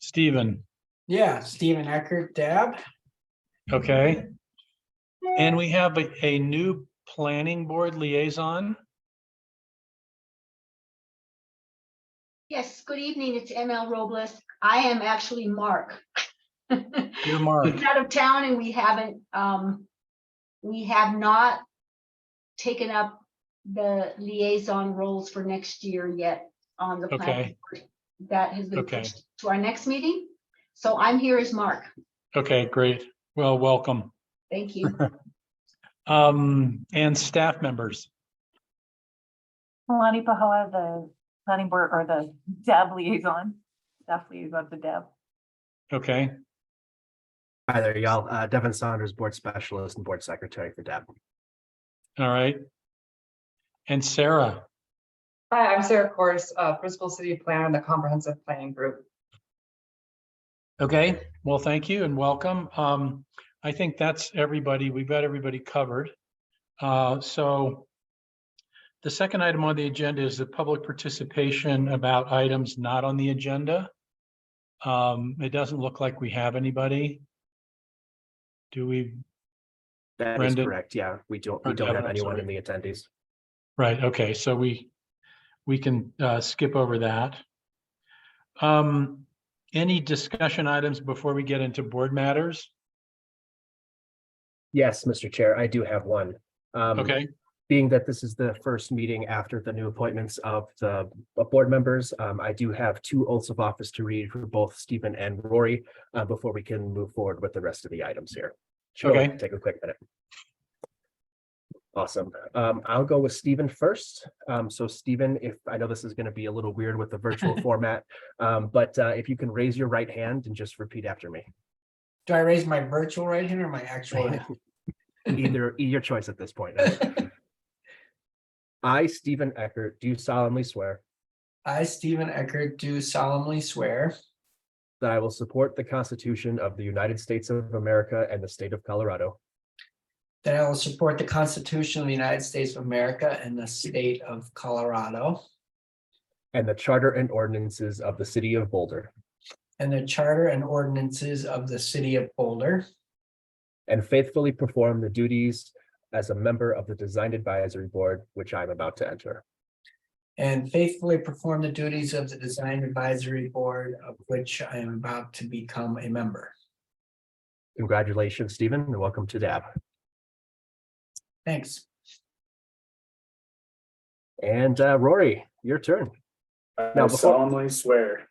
Stephen. Yeah, Stephen Eckert, Dab. Okay. And we have a new planning board liaison. Yes, good evening. It's ML Robles. I am actually Mark. You're Mark. He's out of town and we have not taken up the liaison roles for next year yet on the planning Okay. board. That has been Okay. pushed to our next meeting. So I'm here as Mark. Okay, great. Well, welcome. Thank you. And staff members. Alani Pahoa, the planning board or the DAB liaison, staff liaison to DAB. Okay. Hi there, y'all. Devin Saunders, board specialist and board secretary for DAB. All right. And Sarah. Hi, I'm Sarah Course, Principal City Planner in the Comprehensive Planning Group. Okay, well, thank you and welcome. I think that's everybody. We've got everybody covered. So the second item on the agenda is the public participation about items not on the agenda. It doesn't look like we have anybody. Do we? That is Brendan? correct. Yeah, we don't Devin, have I'm anyone sorry. in the attendees. Right, okay, so we can skip over that. Any discussion items before we get into board matters? Yes, Mr. Chair, I do have one. Okay, Being that this is the first meeting after the new appointments of the board members, I do have 2 oaths of office to read for both Stephen and Rory before we can move forward with the rest of the items here. Should only Okay. take a quick minute. Awesome. I'll go with Stephen first. So Stephen, if I know this is going to be a little weird with the virtual format, but if you can raise your right hand and just repeat after me. Do I raise my virtual right hand or my actual hand? Either your choice at this point. I, Stephen Eckert, do solemnly swear I, Stephen Eckert, do solemnly swear that I will support the Constitution of the United States of America and the state of Colorado, that I will support the Constitution of the United States of America and the state of Colorado and the charter and ordinances of the city of Boulder, and the charter and ordinances of the city of Boulder, and faithfully perform the duties as a member of the Design Advisory Board, which I am about to enter. and faithfully perform the duties of the Design Advisory Board of which I am about to become a member. Congratulations, Stephen, and welcome to DAB. Thanks. And Rory, your turn. Now, I before- solemnly swear.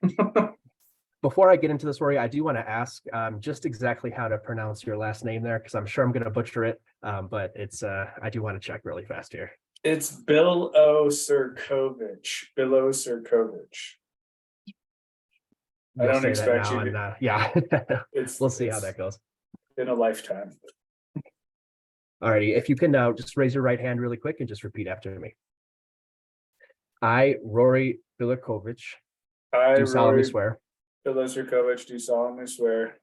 Before I get into this, Rory, I do want to ask just exactly how to pronounce your last name there, because I'm sure I'm going to butcher it, but it's I do want to check really fast here. It's Bill O. Sirkovich. Bill O. Sirkovich. I You'll don't say that expect now you and, to. yeah, It's we'll see how it's that goes. in a lifetime. Alrighty, if you can now just raise your right hand really quick and just repeat after me. I, Rory Bilikovich, I, do solemnly Rory swear Bill O. Sirkovich, do solemnly swear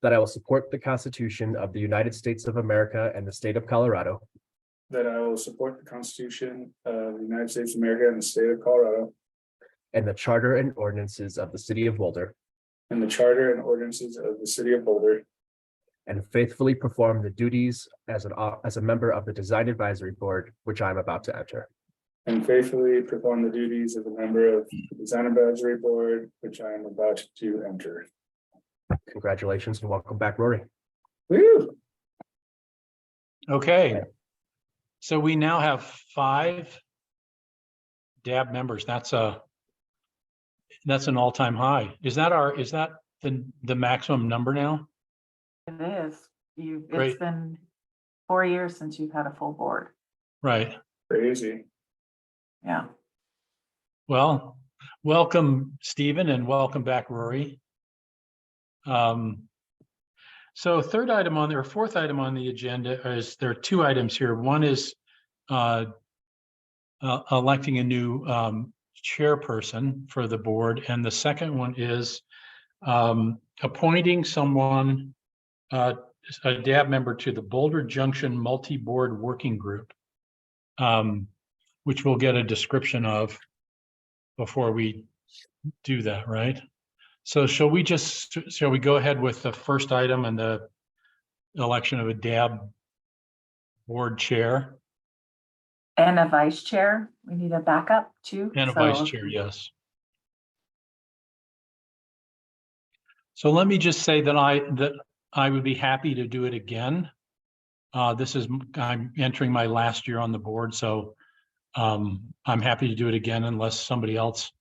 that I will support the Constitution of the United States of America and the state of Colorado, that I will support the Constitution of the United States of America and the state of Colorado, and the charter and ordinances of the city of Boulder, and the charter and ordinances of the city of Boulder, and faithfully perform the duties as a member of the Design Advisory Board, which I am about to enter. and faithfully perform the duties of a member of the Design Advisory Board, which I am about to enter. Congratulations and welcome back, Rory. Woo! okay. So we now have 5 DAB members. That's an all-time high. Is that the maximum number now? It is. Great. It's been 4 years since you've had a full board. Right. Crazy. Yeah. Well, welcome, Stephen, and welcome back, Rory. So fourth item on the agenda is, there are 2 items here. One is electing a new chairperson for the board, and the second one is appointing someone, a DAB member, to the Boulder Junction Multi-Board Working Group, which we'll get a description of before we do that, right? So shall we go ahead with the first item and the election of a DAB board chair And a vice chair. We need a backup too. and a so- vice chair, yes. So let me just say that I would be happy to do it again. I'm entering my last year on the board, so I'm happy to do it again unless somebody else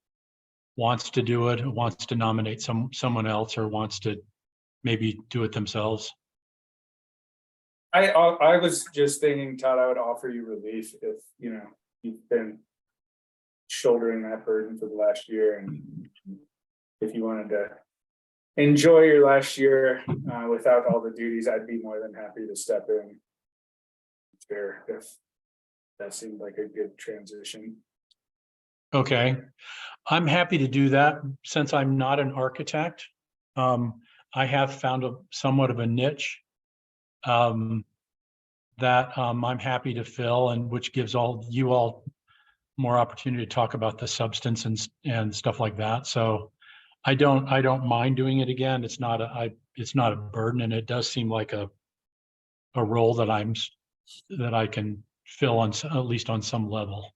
wants to do it, wants to nominate someone else, or wants to maybe do it themselves. I was just thinking, Todd, I would offer you relief if, you've been shouldering that burden for the last year, and if you wanted to enjoy your last year without all the duties, I'd be more than happy to step in. Chair, if that seemed like a good transition. Okay, I'm happy to do that since I'm not an architect. I have found somewhat of a niche that I'm happy to fill, and which gives you all more opportunity to talk about the substance and stuff like that. So I don't mind doing it again. It's not a burden, and it does seem like a role that I can fill on at least on some level.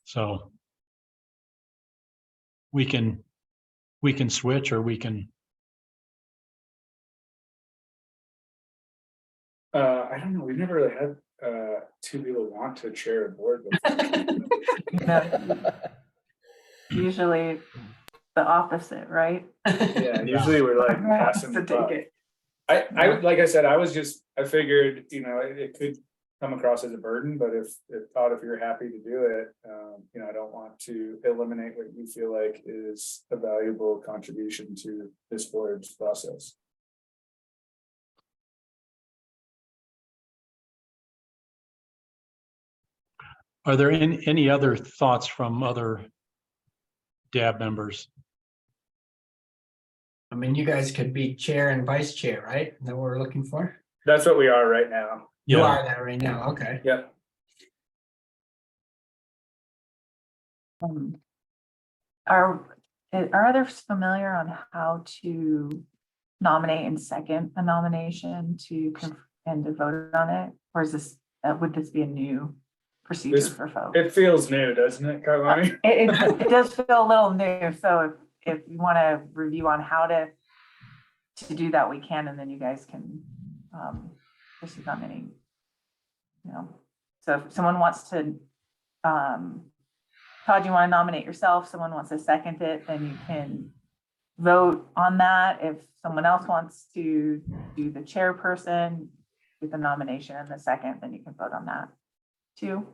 So we can switch, or we can. I don't know. We've never really had two people want to chair a board before. Usually the opposite, right? Yeah, usually we're like passing the buck. I like I said, I figured, it could come across as a burden, but if you're happy to do it, I don't want to eliminate what you feel like is a valuable contribution to this board's process. Are there any other thoughts from other DAB members? I mean, you guys could be chair and vice chair, right? Is that what we're looking for? That's what we are right now. You are that right now, okay. Yep. Are others familiar on how to nominate and second a nomination and to vote on it? Or is this, would this be a new procedure for folks? It feels new, doesn't it, Kailani? It does feel a little new, so if you want to review on how to do that, we can, and then you guys can proceed on any, so if someone wants to, Todd, you want to nominate yourself, someone wants to second it, then you can vote on that. If someone else wants to do the chairperson with the nomination and the second, then you can vote on that too.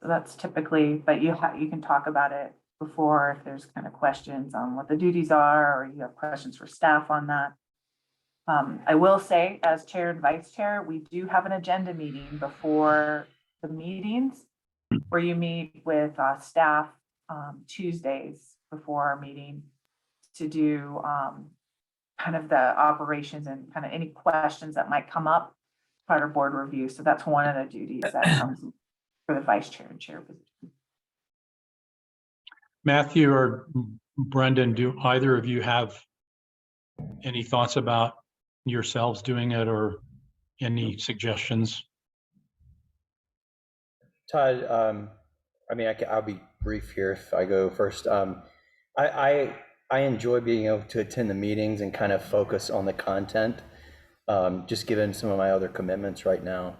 So that's typically, but you can talk about it before if there's kind of questions on what the duties are, or you have questions for staff on that. I will say, as chair and vice chair, we do have an agenda meeting before the meetings where you meet with staff Tuesdays before our meeting to do kind of the operations and kind of any questions that might come up part of board review. So that's one of the duties that comes for the vice chair and chair position. Matthew or Brendan, do either of you have any thoughts about yourselves doing it, or any suggestions? Todd, I'll be brief here if I go first. I enjoy being able to attend the meetings and kind of focus on the content, just given some of my other commitments right now.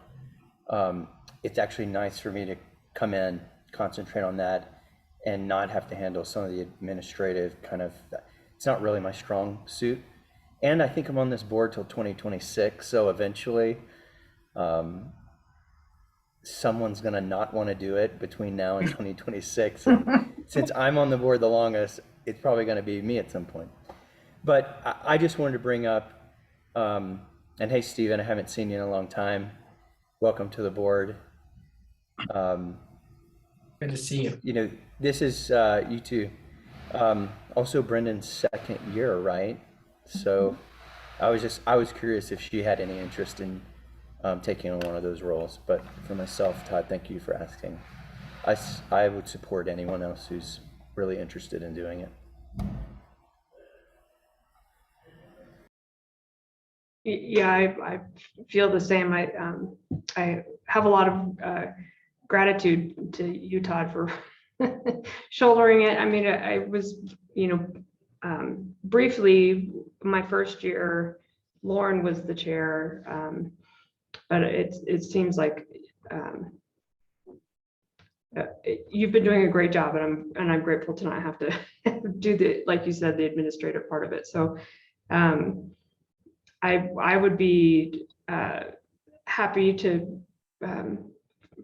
It's actually nice for me to come in, concentrate on that, and not have to handle some of the administrative kind of, it's not really my strong suit. And I think I'm on this board till 2026, so eventually someone's gonna not want to do it between now and 2026. And since I'm on the board the longest, it's probably gonna be me at some point. But I just wanted to bring up, and hey, Stephen, I haven't seen you in a long time. Welcome to the board. Good to see you. This is you two. Also Brendan's second year, right? So I was curious if she had any interest in taking on one of those roles. But for myself, Todd, thank you for asking. I would support anyone else who's really interested in doing it. Yeah, I feel the same. I have a lot of gratitude to you, Todd, for shouldering it. I mean, I was, briefly, my first year, Lauren was the chair. But it seems like you've been doing a great job, and I'm grateful to not have to do the, like you said, the administrative part of it. So I would be happy to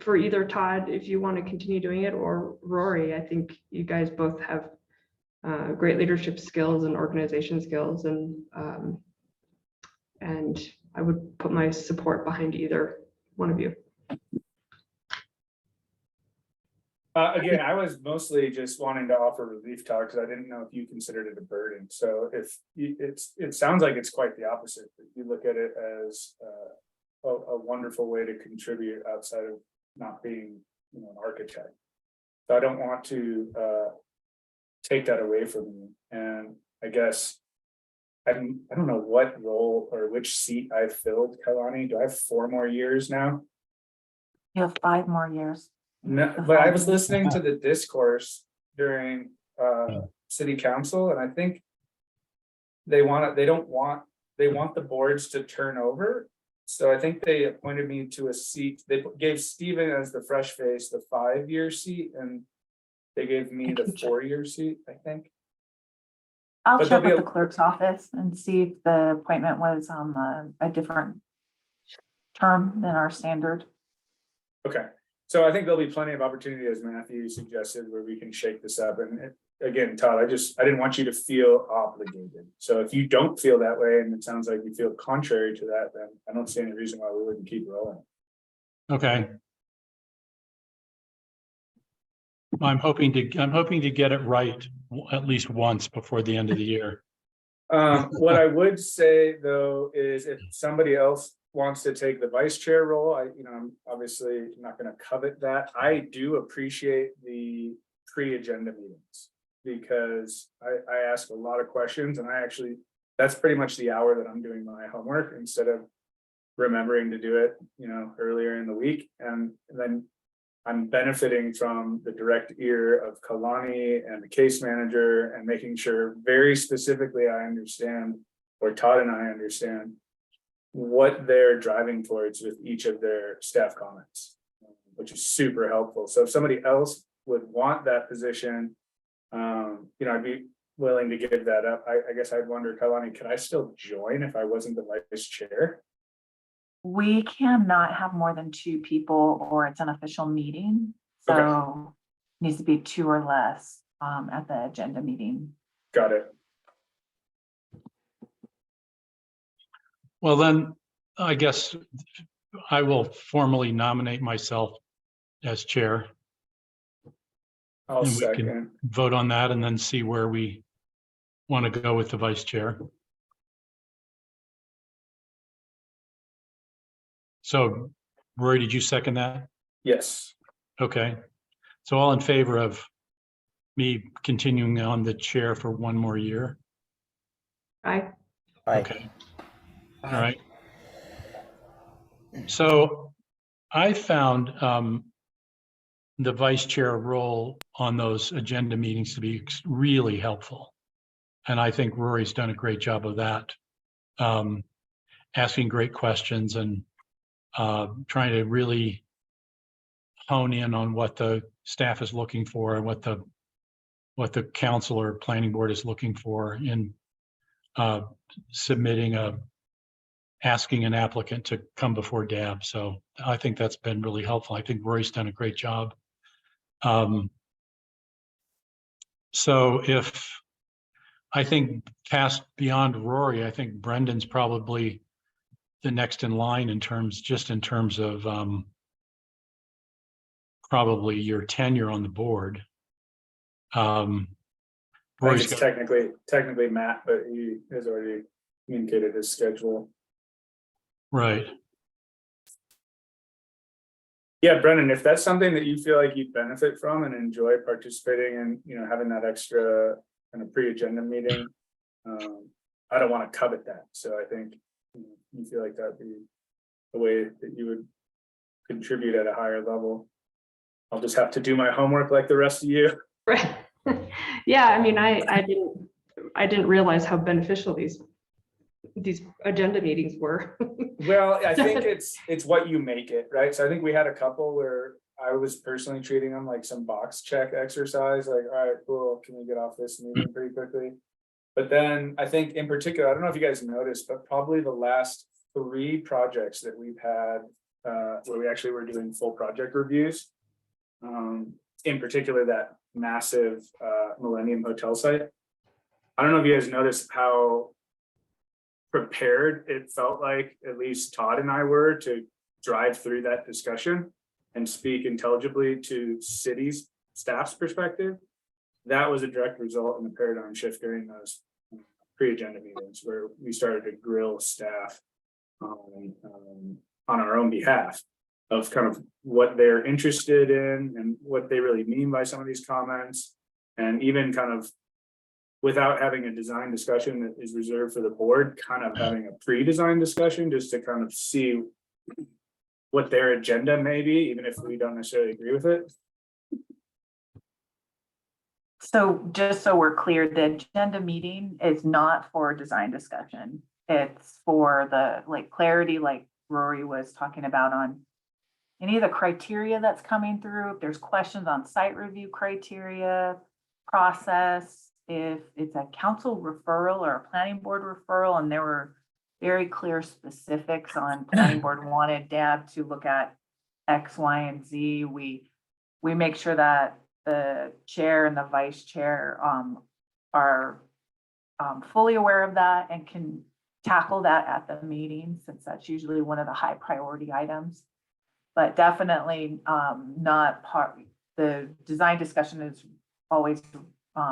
for either Todd, if you want to continue doing it, or Rory. I think you guys both have great leadership skills and organization skills, and I would put my support behind either one of you. Again, I was mostly just wanting to offer relief, Todd, because I didn't know if you considered it a burden. So if it sounds like it's quite the opposite. You look at it as a wonderful way to contribute outside of not being, an architect. So I don't want to take that away from you. And I guess I don't know what role or which seat I've filled, Kalani. Do I have 4 more years now? You have 5 more years. No, but I was listening to the discourse during city council, and I think they want the boards to turn over. So I think they appointed me to a seat. They gave Stephen as the fresh face the 5-year seat, and they gave me the 4-year seat, I think. I'll But check there'll with be the clerk's office and see if the appointment was a different term than our standard. Okay, so I think there'll be plenty of opportunity, as Matthew suggested, where we can shake this up. And again, Todd, I didn't want you to feel obligated. So if you don't feel that way, and it sounds like you feel contrary to that, then I don't see any reason why we wouldn't keep rolling. Okay. I'm hoping to get it right at least once before the end of the year. What I would say though is if somebody else wants to take the vice chair role, I'm obviously not going to covet that. I do appreciate the pre-agenda meetings because I ask a lot of questions, and that's pretty much the hour that I'm doing my homework instead of remembering to do it, earlier in the week. And then I'm benefiting from the direct ear of Kalani and the case manager, and making sure very specifically I understand, or Todd and I understand, what they're driving towards with each of their staff comments, which is super helpful. So if somebody else would want that position, I'd be willing to give that up. I guess I'd wonder, Kalani, could I still join if I wasn't the vice chair? We cannot have more than 2 people, or it's an official meeting. So it needs to be 2 or less at the agenda meeting. Got it. Well, then I guess I will formally nominate myself as chair. I'll And we can second. vote on that and then see where we want to go with the vice chair. So, Roy, did you second that? Yes. Okay. So all in favor of me continuing on the chair for 1 more year? Aye. Okay. All right. So I found the vice chair role on those agenda meetings to be really helpful. And I think Rory's done a great job of that. Asking great questions and trying to really hone in on what the staff is looking for and what the council or planning board is looking for in asking an applicant to come before DAB. So I think that's been really helpful. I think Rory's done a great job. So if I think past beyond Rory, I think Brendan's probably the next in line in terms of probably your tenure on the board. I think Rory's it's got, technically Matt, but he has already communicated his schedule. right. Yeah, Brendan, if that's something that you feel like you benefit from and enjoy participating in, having that extra kind of pre-agenda meeting, I don't want to covet that. So I think you feel like that'd be the way that you would contribute at a higher level. I'll just have to do my homework like the rest of you. Right. Yeah, I mean, I didn't realize how beneficial these agenda meetings were. Well, I think it's what you make it, right? So I think we had a couple where I was personally treating them like some box check exercise, like, all right, cool, can we get off this meeting pretty quickly? But then I think in particular, I don't know if you guys noticed, but probably the last 3 projects that we've had where we actually were doing full project reviews. In particular, that massive Millennium Hotel site. I don't know if you guys noticed how prepared it felt like, at least Todd and I were, to drive through that discussion and speak intelligibly to city's staff's perspective. That was a direct result in the paradigm shift during those pre-agenda meetings where we started to grill staff on our own behalf of kind of what they're interested in and what they really mean by some of these comments. And even kind of without having a design discussion that is reserved for the board, kind of having a pre-design discussion just to kind of see what their agenda may be, even if we don't necessarily agree with it. So just so we're clear, the agenda meeting is not for design discussion. It's for the clarity, like Rory was talking about, on any of the criteria that's coming through. If there's questions on site review criteria, process, if it's a council referral or a planning board referral, and there were very clear specifics on planning board wanted DAB to look at X, Y, and Z. We make sure that the chair and the vice chair are fully aware of that and can tackle that at the meeting, since that's usually one of the high priority items. But definitely not part, the design discussion is always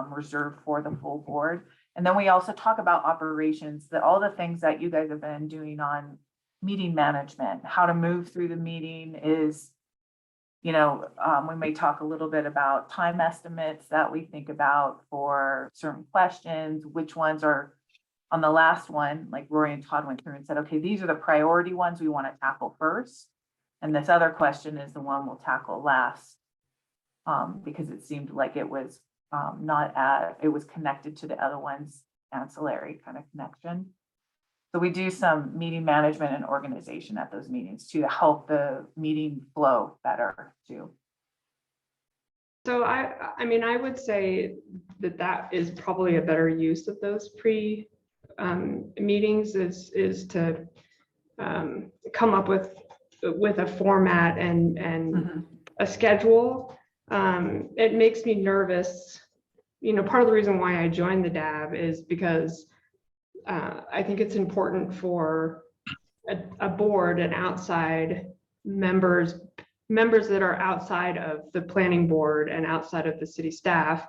reserved for the full board. And then we also talk about operations, that all the things that you guys have been doing on meeting management, how to move through the meeting is, we may talk a little bit about time estimates that we think about for certain questions, which ones are on the last one, like Rory and Todd went through and said, okay, these are the priority ones we want to tackle first. And this other question is the one we'll tackle last, because it seemed like it was it was connected to the other ones, ancillary kind of connection. So we do some meeting management and organization at those meetings to help the meeting flow better too. So I mean, I would say that is probably a better use of those meetings is to come up with a format and a schedule. It makes me nervous. Part of the reason why I joined the DAB is because I think it's important for a board and outside members that are outside of the planning board and outside of the city staff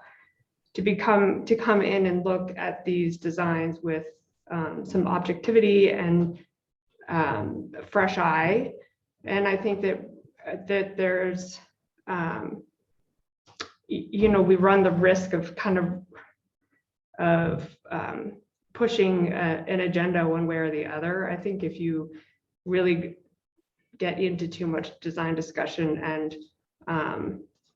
to come in and look at these designs with some objectivity and fresh eye. And I think that there's we run the risk of kind of pushing an agenda one way or the other. I think if you really get into too much design discussion and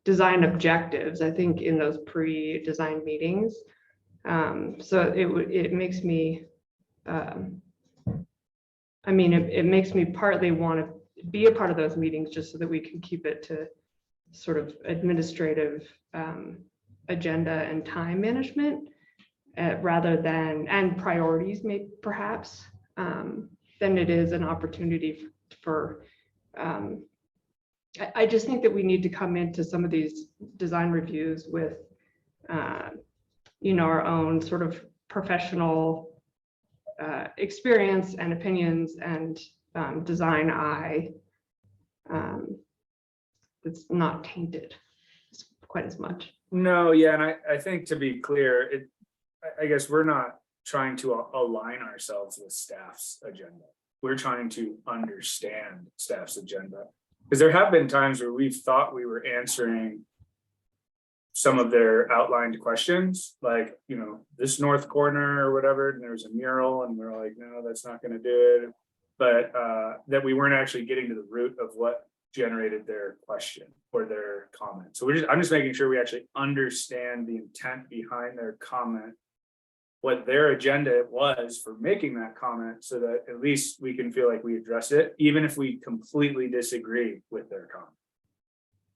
design objectives, I think in those pre-design meetings, so it makes me, it makes me partly want to be a part of those meetings just so that we can keep it to sort of administrative agenda and time management rather than, and priorities perhaps, than it is an opportunity for, I just think that we need to come into some of these design reviews with, our own sort of professional experience and opinions and design eye that's not tainted quite as much. No, yeah, and I think to be clear, I guess we're not trying to align ourselves with staff's agenda. We're trying to understand staff's agenda. Because there have been times where we've thought we were answering some of their outlined questions, like, this north corner or whatever, and there's a mural, and we're like, no, that's not going to do it. but that we weren't actually getting to the root of what generated their question or their comment. So I'm just making sure we actually understand the intent behind their comment, what their agenda was for making that comment, so that at least we can feel like we addressed it, even if we completely disagree with their comment.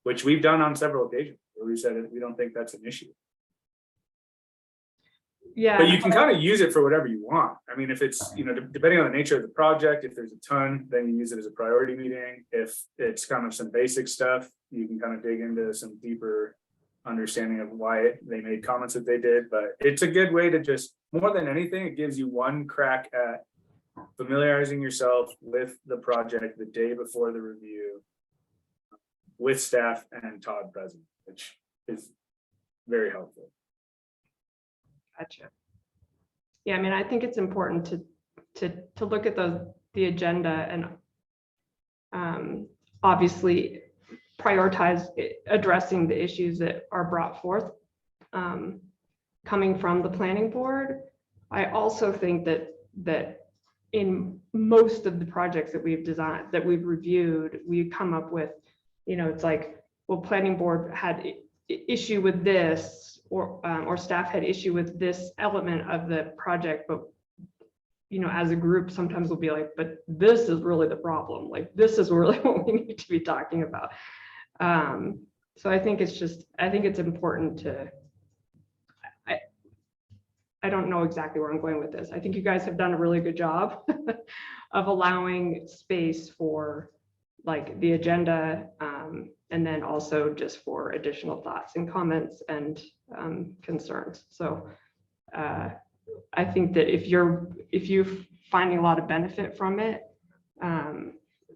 Which we've done on several occasions, where we said we don't think that's an issue. Yeah. But you can kind of use it for whatever you want. I mean, if it's, depending on the nature of the project, if there's a ton, then you use it as a priority meeting. If it's kind of some basic stuff, you can kind of dig into some deeper understanding of why they made comments that they did. But it's a good way to just, more than anything, it gives you one crack at familiarizing yourself with the project the day before the review with staff and Todd present, which is very helpful. Gotcha. Yeah, I mean, I think it's important to look at the agenda and obviously prioritize addressing the issues that are brought forth coming from the planning board. I also think that in most of the projects that we've designed, that we've reviewed, we come up with, it's like, well, planning board had issue with this, or staff had issue with this element of the project, but as a group, sometimes we'll be like, but this is really the problem. Like, this is really what we need to be talking about. So I think it's important to, I don't know exactly where I'm going with this. I think you guys have done a really good job of allowing space for like the agenda, and then also just for additional thoughts and comments and concerns. So I think that if you're finding a lot of benefit from it,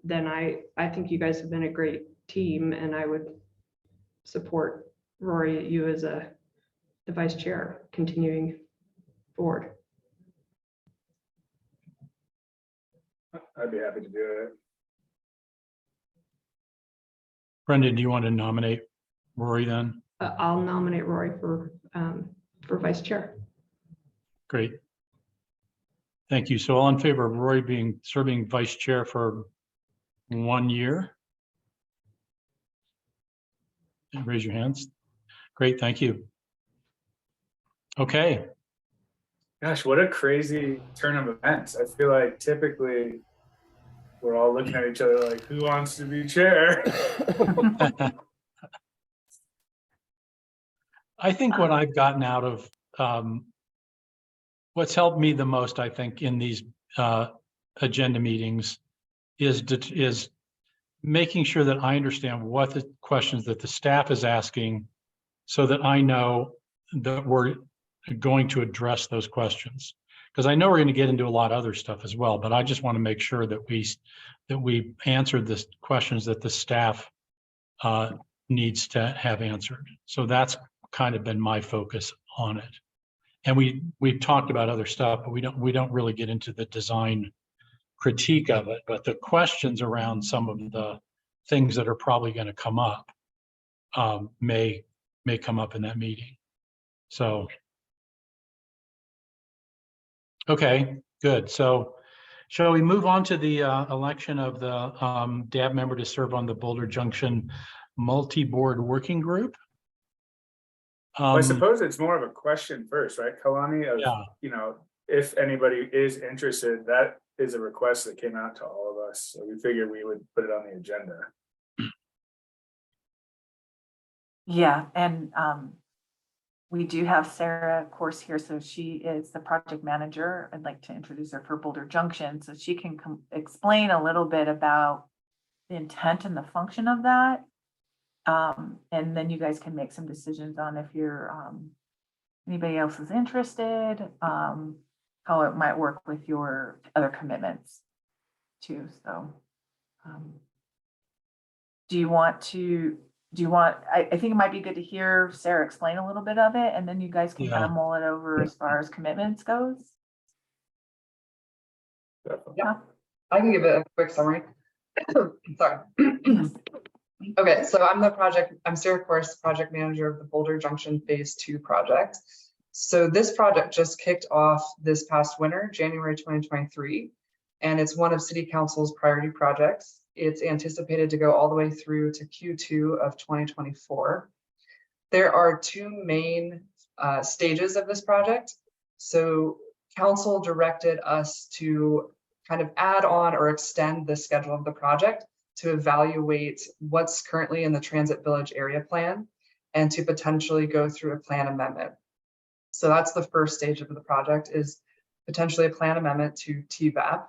then I think you guys have been a great team, and I would support Rory, you as the vice chair, continuing forward. I'd be happy to do it. Brendan, do you want to nominate Rory then? I'll nominate Rory for vice chair. Great. Thank you. So all in favor of Rory serving vice chair for 1 year? And raise your hands. Great, thank you. Okay. Gosh, what a crazy turn of events. I feel like typically we're all looking at each other like, who wants to be chair? I think what I've gotten out of what's helped me the most, I think, in these agenda meetings is making sure that I understand what the questions that the staff is asking, so that I know that we're going to address those questions. Because I know we're going to get into a lot of other stuff as well, but I just want to make sure that we answered the questions that the staff needs to have answered. So that's kind of been my focus on it. And we've talked about other stuff, but we don't really get into the design critique of it. But the questions around some of the things that are probably going to come up may come up in that meeting. So. Okay, good. So shall we move on to the election of the DAB member to serve on the Boulder Junction Multi-Board Working Group? Well, I suppose it's more of a question first, right, Kalani? Yeah. If anybody is interested, that is a request that came out to all of us. So we figured we would put it on the agenda. Yeah, and we do have Sarah, of course, here. So she is the project manager. I'd like to introduce her for Boulder Junction, so she can explain a little bit about the intent and the function of that. And then you guys can make some decisions on if you're anybody else is interested, how it might work with your other commitments too. So I think it might be good to hear Sarah explain a little bit of it, and then you guys can kind of mull it over as far as commitments goes. Yeah, I can give it a quick summary. Sorry. Okay, so I'm Sarah Corse, project manager of the Boulder Junction Phase 2 project. So this project just kicked off this past winter, January 2023. and it's one of City Council's priority projects. It's anticipated to go all the way through to Q2 of 2024. There are two main stages of this project. So council directed us to kind of add on or extend the schedule of the project to evaluate what's currently in the Transit Village area plan and to potentially go through a plan amendment. So that's the first stage of the project, is potentially a plan amendment to TVAP.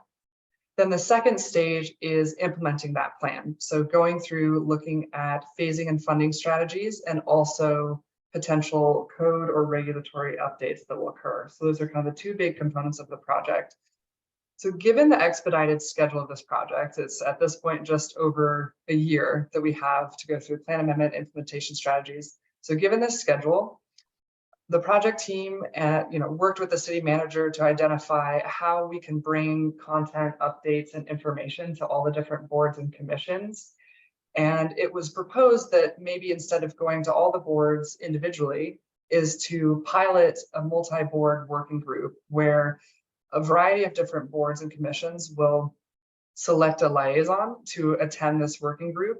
Then the second stage is implementing that plan. So going through looking at phasing and funding strategies and also potential code or regulatory updates that will occur. So those are kind of the two big components of the project. So given the expedited schedule of this project, it's at this point just over a year that we have to go through plan amendment implementation strategies. So given this schedule, the project team worked with the city manager to identify how we can bring content updates and information to all the different boards and commissions. And it was proposed that maybe instead of going to all the boards individually, is to pilot a multi-board working group where a variety of different boards and commissions will select a liaison to attend this working group.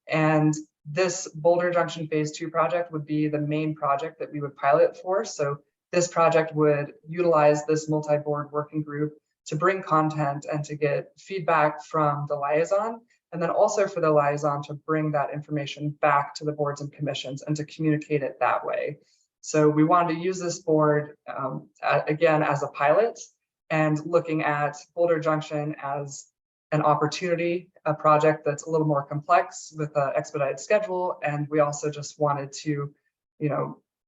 And this Boulder Junction Phase 2 project would be the main project that we would pilot for. So this project would utilize this multi-board working group to bring content and to get feedback from the liaison, and then also for the liaison to bring that information back to the boards and commissions and to communicate it that way. So we wanted to use this board again as a pilot, and looking at Boulder Junction as an opportunity, a project that's a little more complex with an expedited schedule. And we also just wanted to,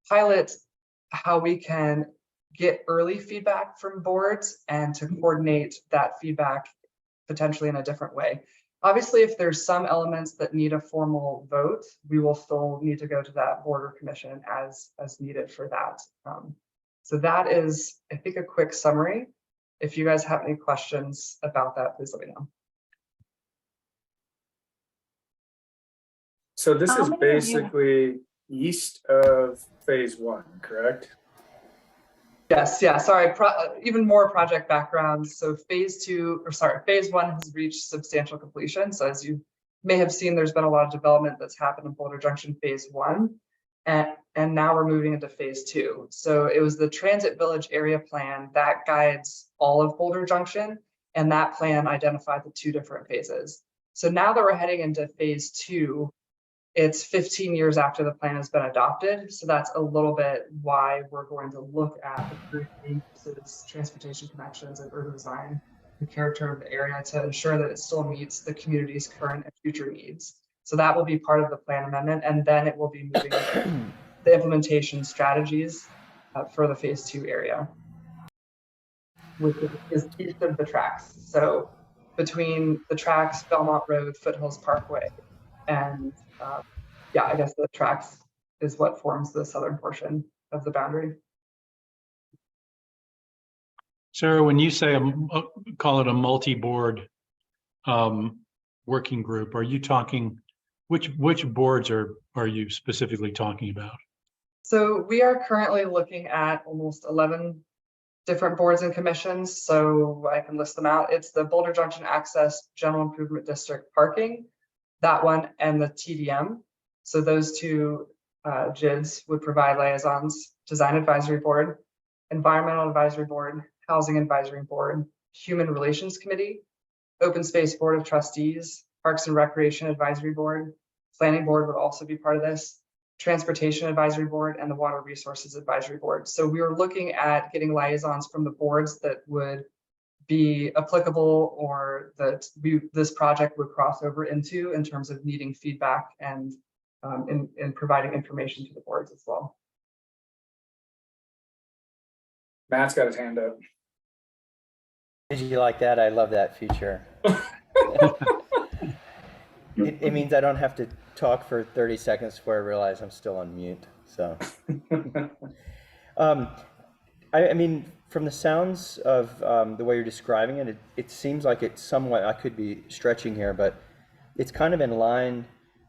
pilot how we can get early feedback from boards and to coordinate that feedback potentially in a different way. Obviously, if there's some elements that need a formal vote, we will still need to go to that board or commission as needed for that. So that is, I think, a quick summary. If you guys have any questions about that, please let me know. So this How is many of you- basically east of phase 1, correct? Yes, yeah, sorry, even more project background. So phase 1 has reached substantial completion. So as you may have seen, there's been a lot of development that's happened in Boulder Junction Phase 1. And now we're moving into Phase 2. So it was the Transit Village area plan that guides all of Boulder Junction, and that plan identified the two different phases. So now that we're heading into Phase 2, it's 15 years after the plan has been adopted. So that's a little bit why we're going to look at the uses, transportation connections, and urban design, the character of the area to ensure that it still meets the community's current and future needs. So that will be part of the plan amendment, and then it will be moving into the implementation strategies for the Phase 2 area, which is east of the tracks. So between the tracks, Belmont Road, Foothills Parkway, and I guess the tracks is what forms the southern portion of the boundary. Sarah, when you say call it a multi-board working group, are you talking, which boards are you specifically talking about? So we are currently looking at almost 11 different boards and commissions. So I can list them out. It's the Boulder Junction Access General Improvement District Parking, that one, and the TDM. So those two JIDs would provide liaisons: Design Advisory Board, Environmental Advisory Board, Housing Advisory Board, Human Relations Committee, Open Space Board of Trustees, Parks and Recreation Advisory Board, Planning Board would also be part of this, Transportation Advisory Board, and the Water Resources Advisory Board. So we were looking at getting liaisons from the boards that would be applicable or that this project would cross over into in terms of needing feedback and in providing information to the boards as well. Matt's got his hand up. Did you like that? I love that feature. It means I don't have to talk for 30 seconds before I realize I'm still on mute. So, I mean, from the sounds of the way you're describing it, it seems like it's somewhat, I could be stretching here, but it's kind of in line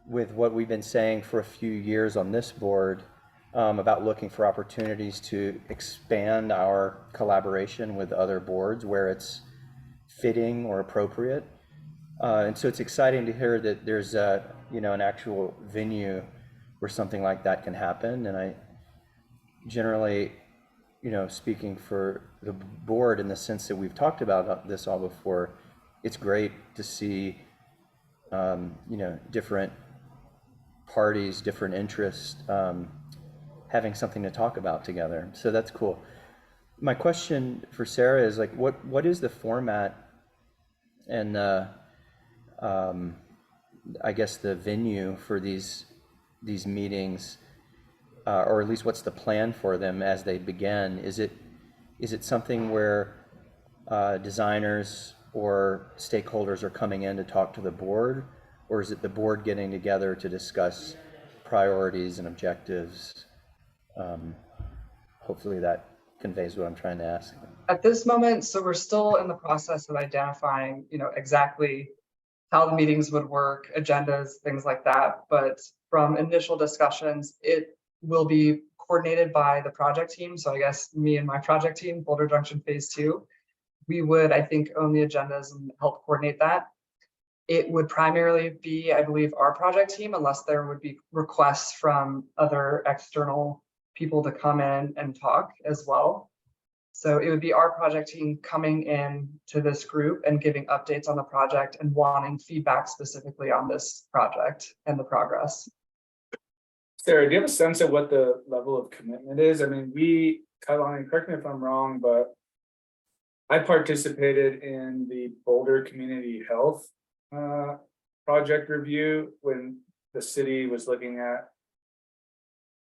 with what we've been saying for a few years on this board about looking for opportunities to expand our collaboration with other boards where it's fitting or appropriate. And so it's exciting to hear that there's a, you know, an actual venue where something like that can happen. And I generally, you know, speaking for the board in the sense that we've talked about this all before, it's great to see, you know, different parties, different interests, having something to talk about together. So that's cool. My question for Sarah is like, what is the format and I guess the venue for these meetings, or at least what's the plan for them as they begin? Is it something where designers or stakeholders are coming in to talk to the board, or is it the board getting together to discuss priorities and objectives? Hopefully that conveys what I'm trying to ask. At this moment, so we're still in the process of identifying, you know, exactly how the meetings would work, agendas, things like that. But from initial discussions, it will be coordinated by the project team. So I guess me and my project team, Boulder Junction Phase 2, we would, I think, own the agendas and help coordinate that. It would primarily be, I believe, our project team, unless there would be requests from other external people to come in and talk as well. So it would be our project team coming in to this group and giving updates on the project and wanting feedback specifically on this project and the progress. Sarah, do you have a sense of what the level of commitment is? I mean, Kailani, correct me if I'm wrong, but I participated in the Boulder Community Health project review when the city was looking at,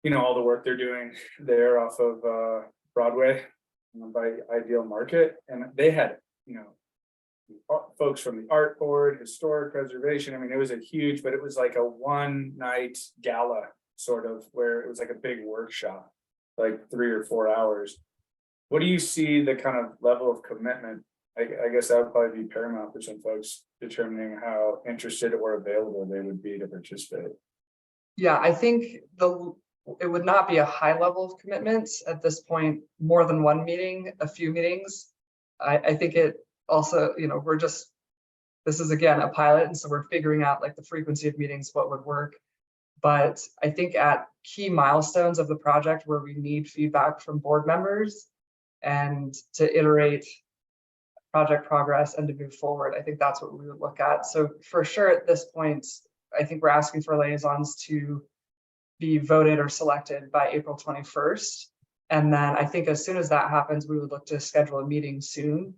you know, all the work they're doing there off of Broadway by Ideal Market. And they had, you know, folks from the art board, historic preservation. I mean, it was a huge, but it was like a one night gala sort of, where it was like a big workshop, like 3 or 4 hours. What do you see the kind of level of commitment? I guess that would probably be paramount for some folks determining how interested or available they would be to participate. Yeah, I think it would not be a high level of commitment at this point, more than one meeting, a few meetings. I think it also, you know, this is again a pilot, and so we're figuring out like the frequency of meetings, what would work. But I think at key milestones of the project where we need feedback from board members and to iterate project progress and to move forward, I think that's what we would look at. So for sure at this point, I think we're asking for liaisons to be voted or selected by April 21st. And then I think as soon as that happens, we would look to schedule a meeting soon,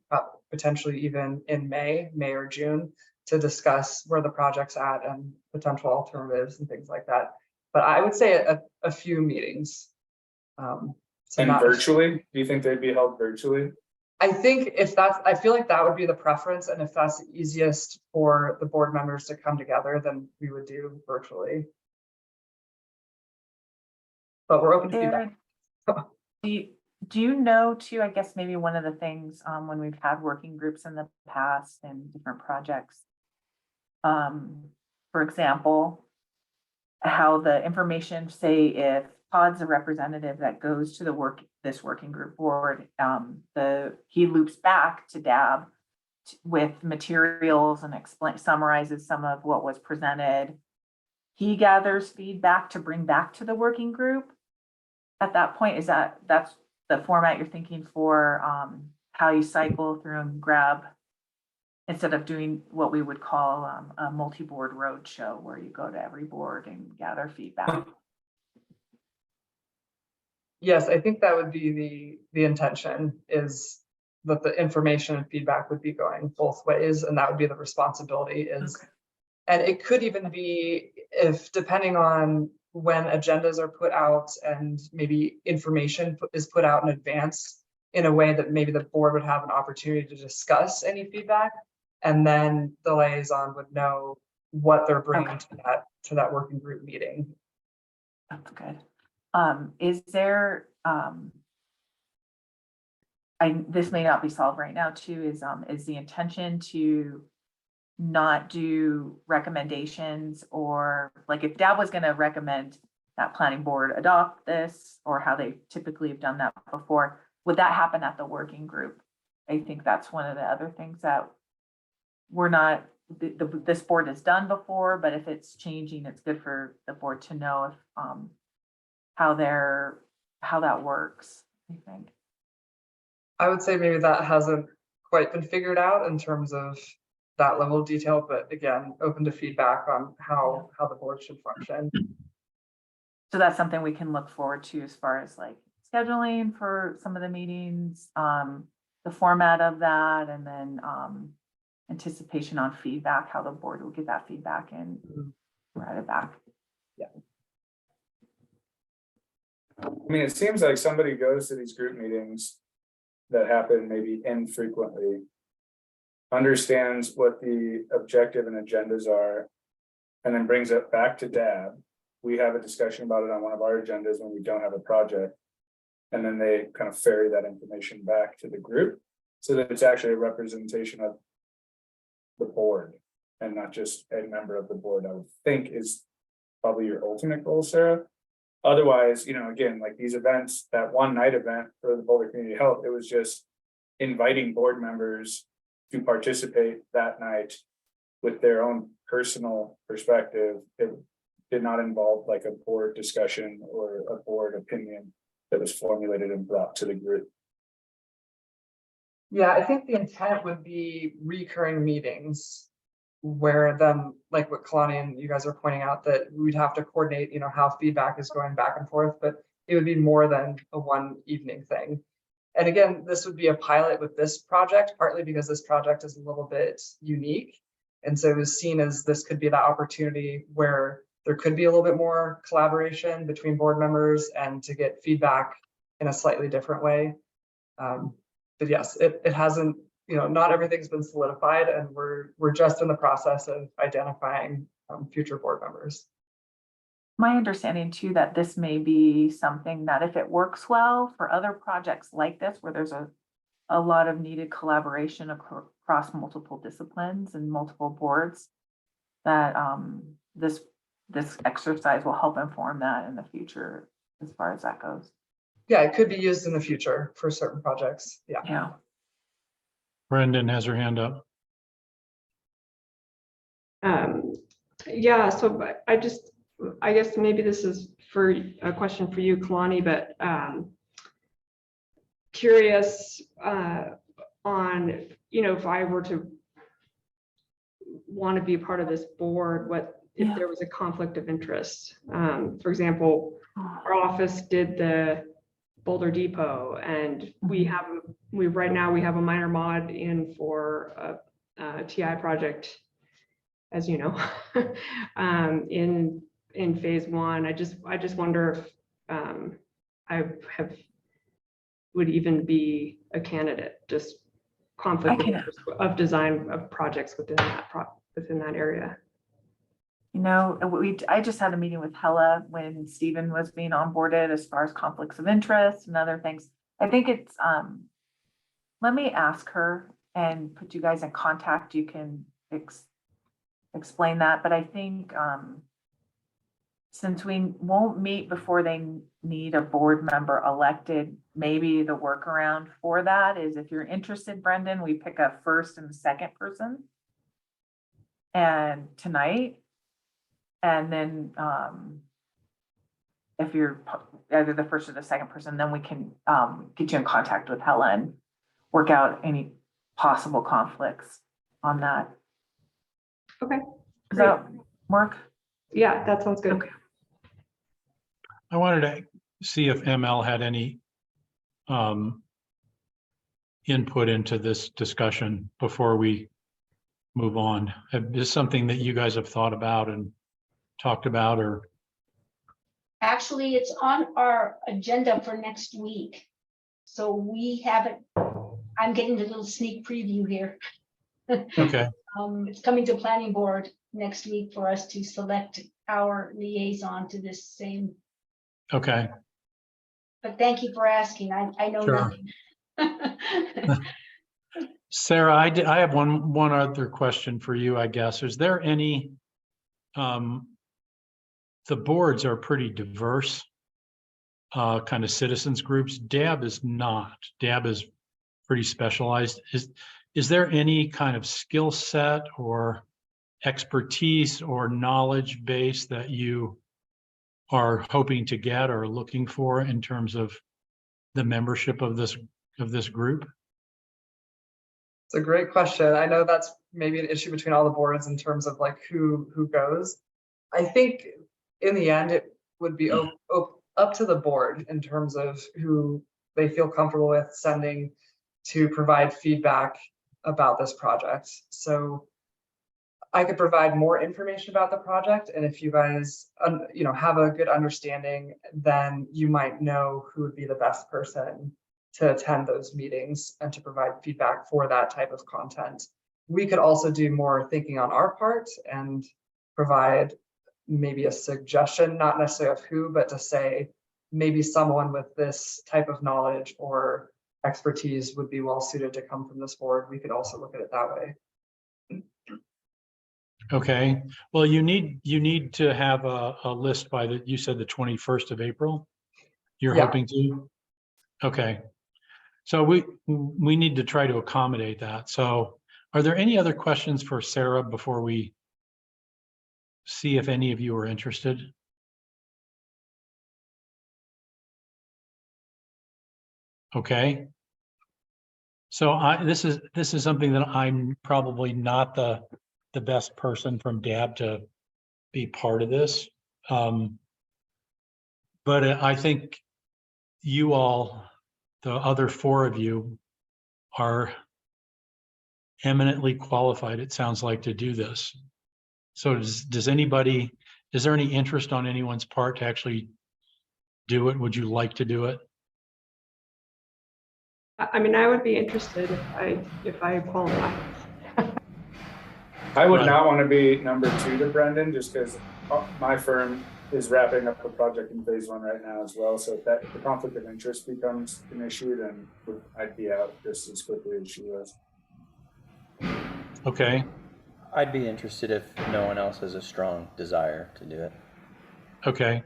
potentially even in May or June, to discuss where the project's at and potential alternatives and things like that. But I would say a few meetings. And virtually, do you think they'd be held virtually? I think I feel like that would be the preference. And if that's the easiest for the board members to come together, then we would do virtually. But we're open to feedback. Do you know too, I guess maybe one of the things when we've had working groups in the past and different projects, for example, how the information, say if Todd's a representative that goes to this working group board, he loops back to DAB with materials and summarizes some of what was presented. He gathers feedback to bring back to the working group. At that point, that's the format you're thinking for how you cycle through and grab, instead of doing what we would call a multi-board roadshow where you go to every board and gather feedback? Yes, I think that would be the intention, is that the information and feedback would be going both ways, and that would be the responsibility is. Okay. And it could even be, if depending on when agendas are put out and maybe information is put out in advance in a way that maybe the board would have an opportunity to discuss any feedback, and then the liaison would know what they're bringing to that working group meeting. That's good. Is there, this may not be solved right now too, is the intention to not do recommendations, or like if DAB was going to recommend that planning board adopt this, or how they typically have done that before, would that happen at the working group I think that's one of the other things that we're not, this board has done before, but if it's changing, it's good for the board to know if, how that works, I think. I would say maybe that hasn't quite been figured out in terms of that level of detail, but again, open to feedback on how the board should function. So that's something we can look forward to as far as like scheduling for some of the meetings, the format of that, and then anticipation on feedback, how the board will get that feedback and write it back. I mean, it seems like somebody goes to these group meetings that happen maybe infrequently, understands what the objective and agendas are, and then brings it back to DAB. We have a discussion about it on one of our agendas when we don't have a project. And then they kind of ferry that information back to the group so that it's actually a representation of the board and not just a member of the board, I would think is probably your ultimate goal, Sarah. Otherwise, you know, again, like these events, that one night event for the Boulder Community Health, it was just inviting board members to participate that night with their own personal perspective. It did not involve like a board discussion or a board opinion that was formulated and brought to the group. Yeah, I think the intent would be recurring meetings where them, like what Kalani and you guys are pointing out, that we'd have to coordinate, you know, how feedback is going back and forth, but it would be more than a one evening thing. And again, this would be a pilot with this project, partly because this project is a little bit unique. And so it was seen as this could be the opportunity where there could be a little bit more collaboration between board members and to get feedback in a slightly different way. But yes, it hasn't, you know, not everything's been solidified, and we're just in the process of identifying future board members. My understanding too, that this may be something that if it works well for other projects like this, where there's a lot of needed collaboration across multiple disciplines and multiple boards, that this exercise will help inform that in the future as far as that goes. Yeah, it could be used in the future for certain projects. Yeah. Yeah. Brendan has her hand up. Yeah, so but I guess maybe this is for a question for you, Kalani, but curious on, you know, if I were to want to be part of this board, what if Yeah. there was a conflict of interest? For example, our office did the Boulder Depot, and we right now we have a minor mod in for a TI project, as you know, in phase one. I just wonder if I would even be a candidate, just conflict of interest of design of projects within that area. You know, I just had a meeting with Hella when Stephen was being onboarded as far as conflicts of interest and other things. I think it's, let me ask her and put you guys in contact. You can explain that, but I think, since we won't meet before they need a board member elected, maybe the workaround for that is if you're interested, Brendan, we pick a first and second person. And tonight, and then if you're either the first or the second person, then we can get you in contact with Helen, work out any possible conflicts on that. Okay. Does that work? Yeah, that sounds good. Okay. I wanted to see if ML had any input into this discussion before we move on. Is this something that you guys have thought about and talked about, or? Actually, it's on our agenda for next week. So we haven't, I'm getting a little sneak preview here. Okay, It's coming to planning board next week for us to select our liaison to this same, okay. but thank you for asking. I know Sure. nothing. Sarah, I have one other question for you, I guess. Is there any, the boards are pretty diverse kind of citizens groups. DAB is not. DAB is pretty specialized. Is there any kind of skill set or expertise or knowledge base that you are hoping to get or looking for in terms of the membership of this group? It's a great question. I know that's maybe an issue between all the boards in terms of like who goes. I think in the end, it would be up to the board in terms of who they feel comfortable with sending to provide feedback about this project. So I could provide more information about the project, and if you guys, have a good understanding, then you might know who would be the best person to attend those meetings and to provide feedback for that type of content. We could also do more thinking on our part and provide maybe a suggestion, not necessarily of who, but to say maybe someone with this type of knowledge or expertise would be well suited to come from this board. We could also look at it that way. Okay, well, you need to have a list by you said the 21st of April. You're Yeah. hoping to? Okay. So we need to try to accommodate that. So are there any other questions for Sarah before we see if any of you are interested? Okay. So this is something that I'm probably not the best person from DAB to be part of this. But I think you all, the other four of you, are eminently qualified, it sounds like, to do this. So is there any interest on anyone's part to actually do it? Would you like to do it? I mean, I would be interested if I qualify. I would Right. not want to be number 2 to Brendan, just because my firm is wrapping up a project in phase 1 right now as well. So if the conflict of interest becomes an issue, then I'd be out just as quickly as she was. Okay, I'd be interested if no one else has a strong desire to do it. okay.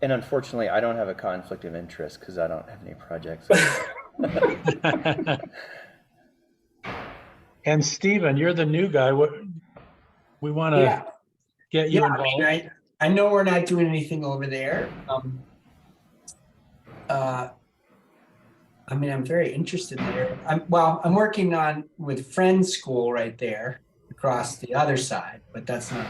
And unfortunately, I don't have a conflict of interest because I don't have any projects. And Stephen, you're the new guy. We want to Yeah, get you yeah, I mean, involved. I know we're not doing anything over there. I mean, I'm very interested there. I'm working on with Friends School right there across the other side, but that's not.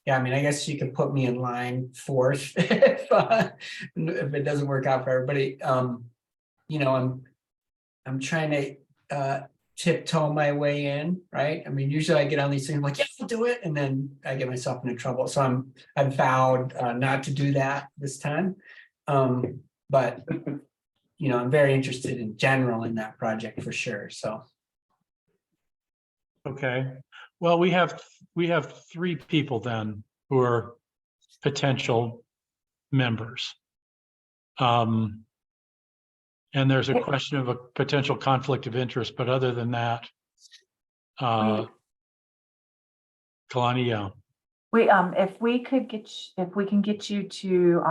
Yeah, I mean, I guess you could put me in line fourth if it doesn't work out for everybody. I'm trying to tiptoe my way in, right? I mean, usually I get on these things, I'm like, yeah, I'll do it, and then I get myself into trouble. So I've vowed not to do that this time. But I'm very interested in general in that project for sure. So Okay. Well, we have 3 people then who are potential members. And there's a question of a potential conflict of interest, but other than that, Kalani, yeah. If we can get you to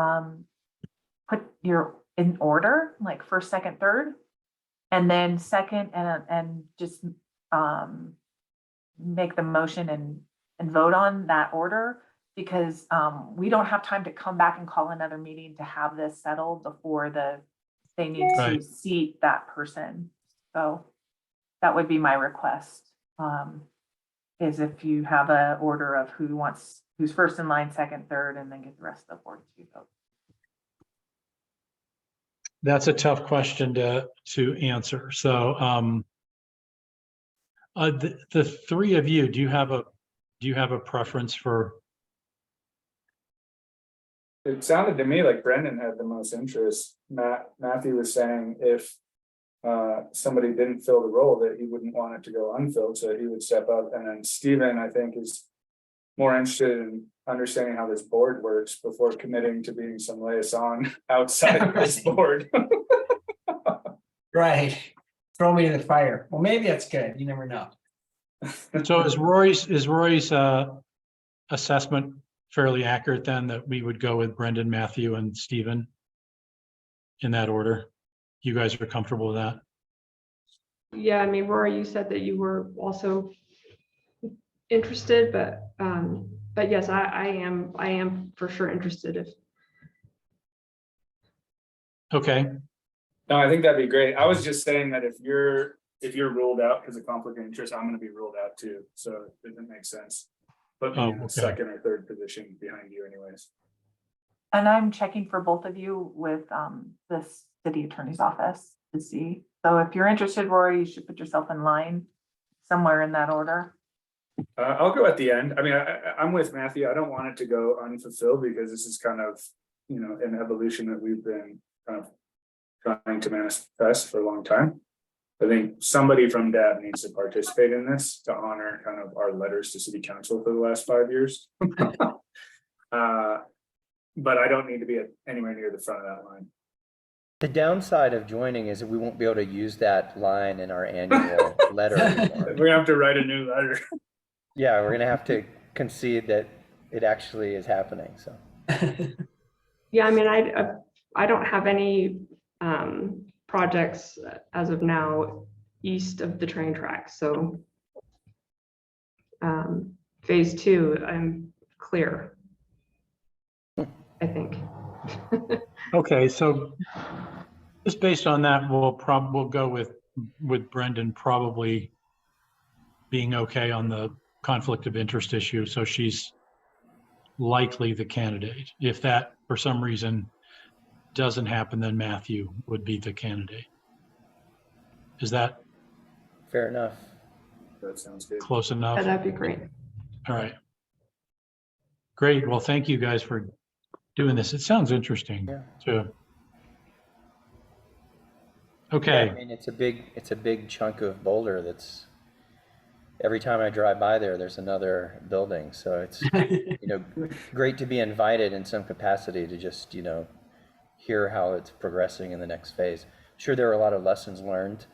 put your in order, like first, second, third, and then second and just make the motion and vote on that order, because we don't have time to come back and call another meeting to have this settled before they need to Right. seat that person. So that would be my request, is if you have a order of who's first in line, second, third, and then get the rest of the board to vote. That's a tough question to answer. So the 3 of you, do you have a preference for? It sounded to me like Brendan had the most interest. Matthew was saying if somebody didn't fill the role, that he wouldn't want it to go unfilled, so he would step up. And then Stephen, I think, is more interested in understanding how this board works before committing to being some liaison outside of this board. right, throw me to the fire. Well, maybe that's good. You never know. So is Rory's assessment fairly accurate then, that we would go with Brendan, Matthew, and Stephen? in that order? You guys are comfortable with that? Yeah, I mean, Rory, you said that you were also interested, but yes, I am for sure interested if. Okay, No, I think that'd be great. I was just saying that if you're ruled out because of conflict of interest, I'm gonna be ruled out too, so it doesn't make sense. Put me Oh, in a okay. second or third position behind you anyways. And I'm checking for both of you with the city attorney's office to see. So if you're interested, Rory, you should put yourself in line somewhere in that order. I'll go at the end. I mean, I'm with Matthew. I don't want it to go unfulfilled because this is kind of, you know, an evolution that we've been kind of trying to manifest for a long time. I think somebody from DAB needs to participate in this to honor kind of our letters to city council for the last 5 years. But I don't need to be anywhere near the front of that line. The downside of joining is that we won't be able to use that line in our annual letter anymore. We're gonna have to write a new letter. Yeah, we're gonna have to concede that it actually is happening, so. Yeah, I mean, I don't have any projects as of now east of the train tracks, so phase 2, I'm clear, I think. okay, so just based on that, we'll go with Brendan probably being okay on the conflict of interest issue, so she's likely the candidate. If that for some reason doesn't happen, then Matthew would be the candidate. Is that Fair enough. That sounds good. close enough? Yeah, that'd be great. All right. Great. Well, thank you guys for doing this. It sounds interesting Yeah. too. Yeah, Okay. I mean, it's a big chunk of Boulder that's, every time I drive by there, there's another building. So it's, you know, great to be invited in some capacity to just, you know, hear how it's progressing in the next phase. Sure, there are a lot of lessons learned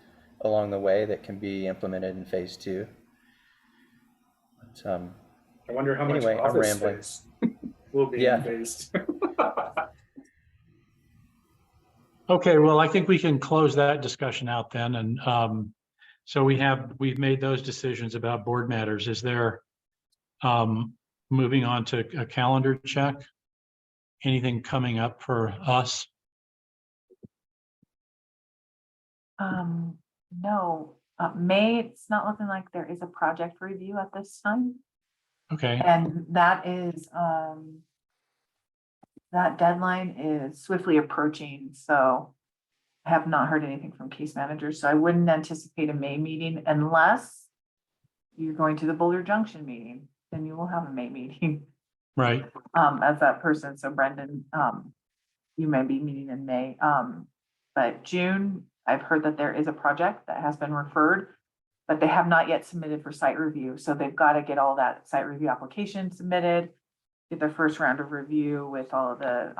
along the way that can be implemented in phase 2. But, I wonder how much Anyway, I'm office rambling. space will be Yeah. in phase. Okay, well, I think we can close that discussion out then. And so we've made those decisions about board matters. Is there, moving on to a calendar check? Anything coming up for us? No, May, it's not looking like there is a project review at this time. Okay, And that is, that deadline is swiftly approaching, so I have not heard anything from case managers, so I wouldn't anticipate a May meeting unless you're going to the Boulder Junction meeting, then you will have a May meeting, right. as that person. So Brendan, you may be meeting in May, but June, I've heard that there is a project that has been referred, but they have not yet submitted for site review. So they've got to get all that site review application submitted, get their first round of review with all of the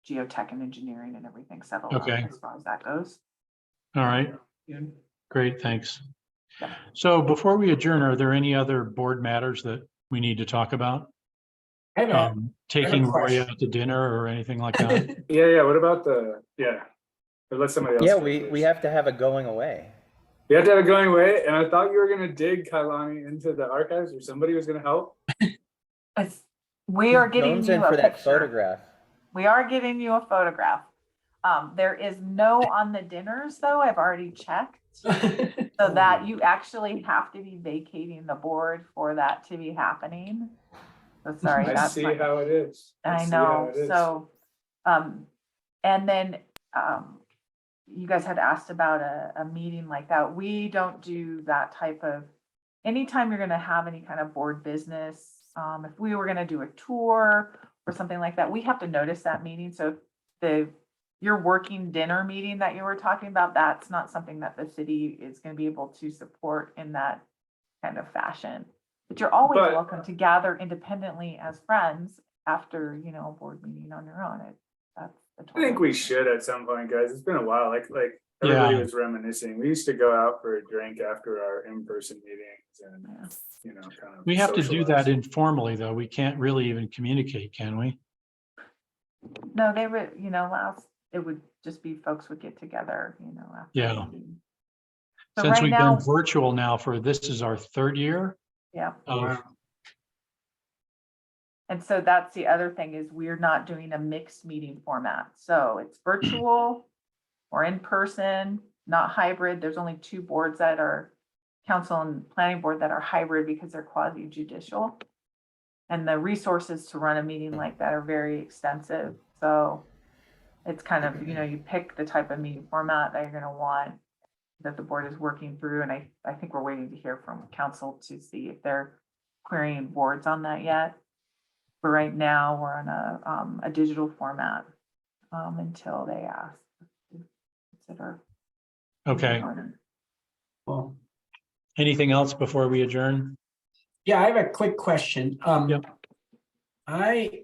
geotech and engineering and everything settled out Okay. as far as that goes. All right. Great, thanks. Yeah. So before we adjourn, are there any other board matters that we need to talk about? I have a- Taking Roy question. out to dinner or anything like that? Yeah, what about or let somebody else. yeah, go we first. have to have a going away. We have to have it going away, and I thought you were gonna dig Kailani into the archives, or somebody was gonna help. We are getting Jones you in a for that picture. photograph. We are getting you a photograph. There is no on the dinners though. I've already checked. So that you actually have to be vacating the board for that to be happening. So sorry, I that's see my, how it is. I see how know, it is. so, and then, you guys had asked about a meeting like that. We don't do that type of, anytime you're gonna have any kind of board business, if we were gonna do a tour or something like that, we have to notice that meeting. So your working dinner meeting that you were talking about, that's not something that the city is gonna be able to support in that kind of fashion. But you're always But- welcome to gather independently as friends after, you know, a board meeting on your own. That's the I think total- we should at some point, guys. It's been a while. Like everybody Yeah. was reminiscing. We used to go out for a drink after our in-person meetings and, Yeah. you know, kind of. We have to do that socialize. informally, though. We can't really even communicate, can we? No, they were, you know, it would just be folks would get together, after. Yeah. the meeting. So Since right we've now, been virtual now this is our third year yeah. of, And so that's the other thing is we're not doing a mixed meeting format. So it's virtual or in person, not hybrid. There's only 2 boards that are council and planning board that are hybrid because they're quasi judicial. And the resources to run a meeting like that are very extensive. So it's kind of, you pick the type of meeting format that you're going to want that the board is working through. And I think we're waiting to hear from council to see if they're querying boards on that yet. But right now, we're on a digital format until they ask to consider. okay. Well, Anything else before we adjourn? yeah, I have a quick question. Yep. I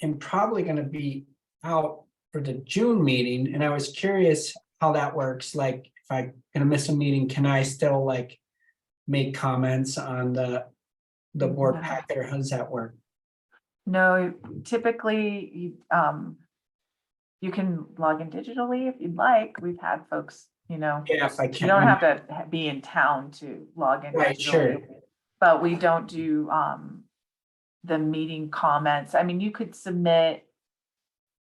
am probably gonna be out for the June meeting, and I was curious how that works. Like, if I'm gonna miss a meeting, can I still like make comments on the board No. packet, or how does that work? No, typically, you can log in digitally if you'd like. We've had folks, Yeah, if I you can. don't have to be in town to log in. Right, sure. digitally, But we don't do the meeting comments. I mean, you could submit.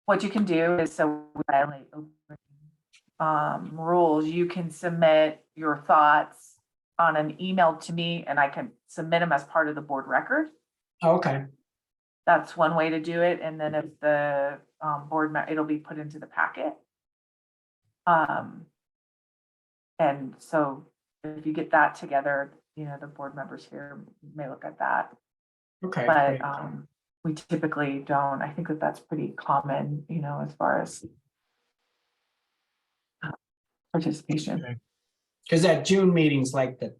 What you can do is, so we violate open rules, you can submit your thoughts on an email to me and I can submit them as part of the board record. Okay, That's one way to do it. And then if the it'll be put into the packet. And so if you get that together, the board members here may look at that. okay. But great. we typically don't. I think that's pretty common, as far as participation. Cause that June meeting's like the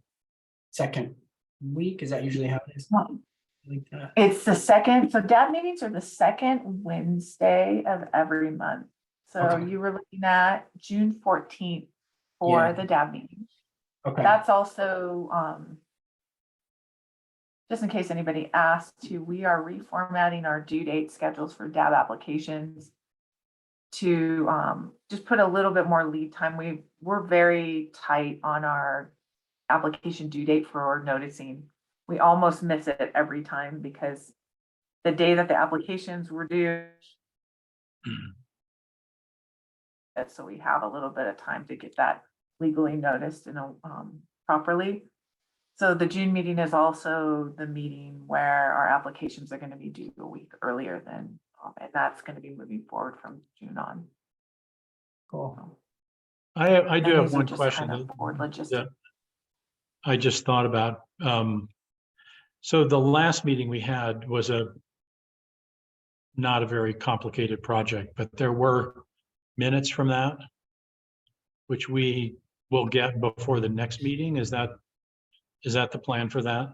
second week, is that usually how it is? Like that? It's the second, so DAB meetings are the second Wednesday of every month. So Okay. you were looking at June 14th for Yeah. the DAB meeting. Okay, That's also, just in case anybody asked to, we are reformatting our due date schedules for DAB applications to just put a little bit more lead time. We're very tight on our application due date for noticing. We almost miss it every time because the day that the applications were due. So we have a little bit of time to get that legally noticed properly. So the June meeting is also the meeting where our applications are going to be due a week earlier than, and that's going to be moving forward from June on. cool. I do And have these are one just question kind of board that logistics. I just thought about. So the last meeting we had was not a very complicated project, but there were minutes from that, which we will get before the next meeting. Is that the plan for that?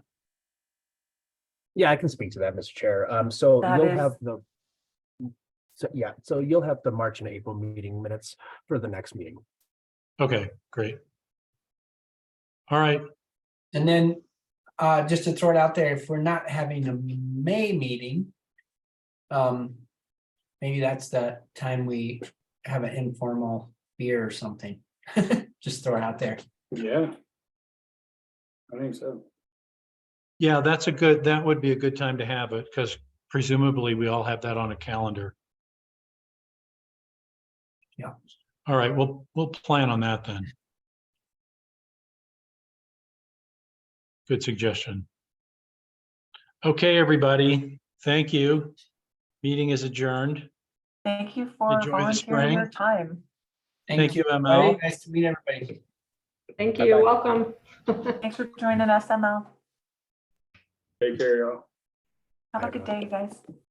Yeah, I can speak to that, Mr. Chair. So That you'll is- have so you'll have the March and April meeting minutes for the next meeting. Okay, great. All right, And then, just to throw it out there, if we're not having a May meeting. Maybe that's the time we have an informal beer or something. Just throw it out there. Yeah. I think so. yeah, that would be a good time to have it, because presumably we all have that on a calendar. Yeah. All right, we'll plan on that then. Good suggestion. Okay, everybody, thank you. Meeting is adjourned. Thank you for Enjoy the volunteering your spring. time. Thank you, everybody. ML. Nice to meet everybody. Thank you, Bye-bye. welcome. Thanks for joining us, ML. Take care, y'all. Have a good day, you guys.